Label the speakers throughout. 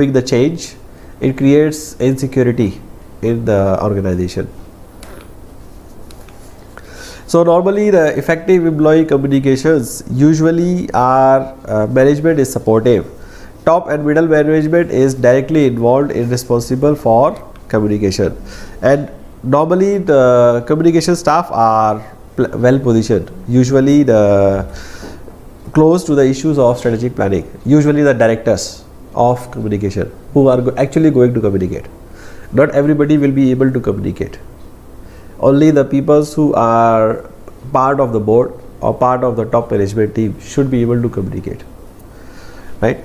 Speaker 1: doing the change, it creates insecurity in the organization. So normally the effective employee communications usually are management is supportive. Top and middle management is directly involved and responsible for communication, and normally the communication staff are well positioned, usually the close to the issues of strategic planning, usually the directors of communication who are actually going to communicate. Not everybody will be able to communicate. Only the people who are part of the board or part of the top management team should be able to communicate, right?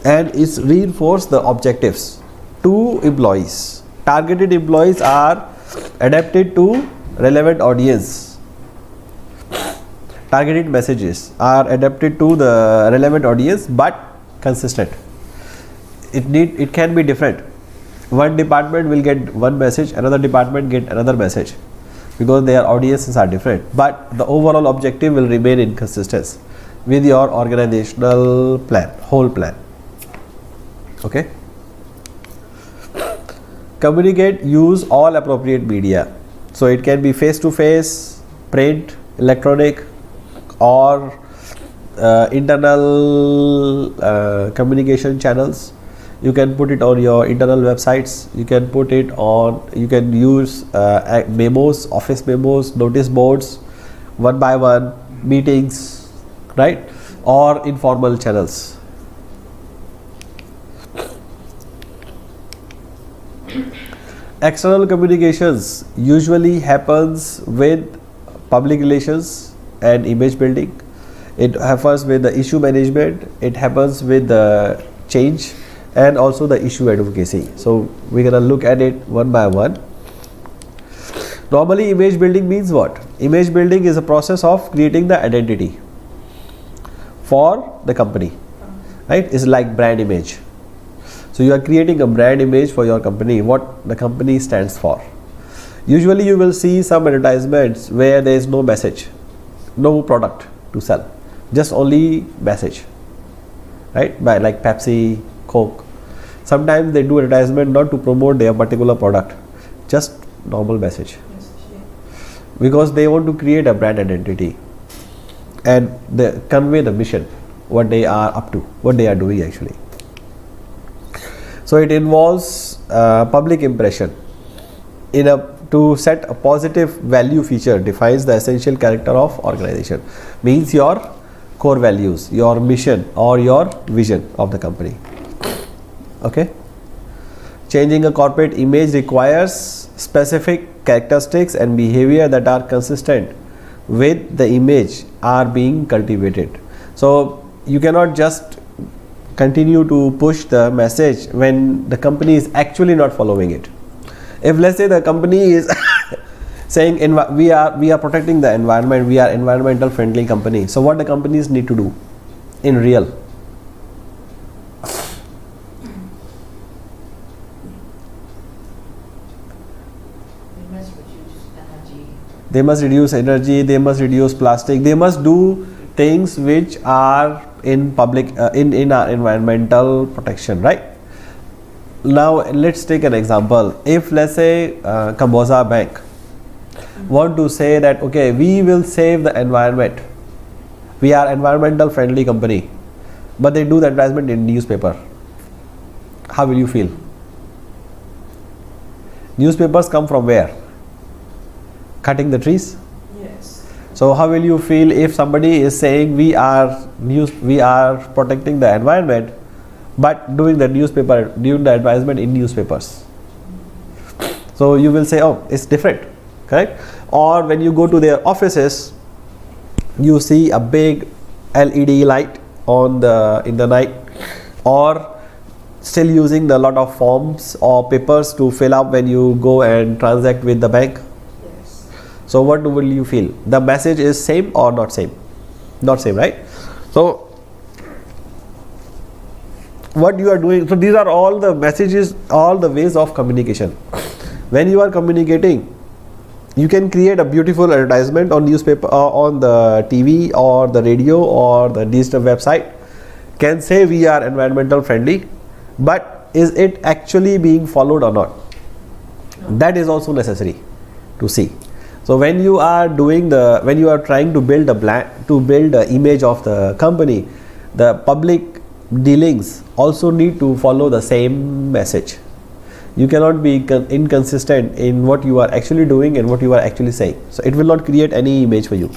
Speaker 1: And it's reinforce the objectives to employees. Targeted employees are adapted to relevant audience. Targeted messages are adapted to the relevant audience but consistent. It can be different. One department will get one message, another department get another message, because their audiences are different, but the overall objective will remain in consistency with your organizational plan, whole plan. Okay. Communicate, use all appropriate media. So it can be face to face, print, electronic, or internal communication channels. You can put it on your internal websites, you can put it on, you can use memos, office memos, notice boards, one by one, meetings, right, or informal channels. External communications usually happens with public relations and image building. It happens with the issue management, it happens with the change, and also the issue advocacy. So we're gonna look at it one by one. Normally image building means what? Image building is a process of creating the identity for the company, right? It's like brand image. So you are creating a brand image for your company, what the company stands for. Usually you will see some advertisements where there is no message, no product to sell, just only message, right? By like Pepsi, Coke. Sometimes they do advertisement not to promote their particular product, just normal message, because they want to create a brand identity and they convey the mission, what they are up to, what they are doing actually. So it involves public impression to set a positive value feature, defines the essential character of organization, means your core values, your mission or your vision of the company. Okay. Changing a corporate image requires specific characteristics and behavior that are consistent with the image are being cultivated. So you cannot just continue to push the message when the company is actually not following it. If let's say the company is saying we are protecting the environment, we are environmental friendly company, so what the companies need to do in real? They must reduce energy, they must reduce plastic, they must do things which are in public in our environmental protection, right? Now let's take an example. If let's say Kamboza Bank want to say that okay, we will save the environment, we are environmental friendly company, but they do the advertisement in newspaper, how will you feel? Newspapers come from where? Cutting the trees.
Speaker 2: Yes.
Speaker 1: So how will you feel if somebody is saying we are protecting the environment, but doing the advertisement in newspapers? So you will say, oh, it's different, correct? Or when you go to their offices, you see a big LED light in the night, or still using a lot of forms or papers to fill up when you go and transact with the bank. So what will you feel? The message is same or not same? Not same, right? So what you are doing, so these are all the messages, all the ways of communication. When you are communicating, you can create a beautiful advertisement on newspaper or on the TV or the radio or the digital website, can say we are environmental friendly, but is it actually being followed or not? That is also necessary to see. So when you are trying to build a image of the company, the public dealings also need to follow the same message. You cannot be inconsistent in what you are actually doing and what you are actually saying. So it will not create any image for you.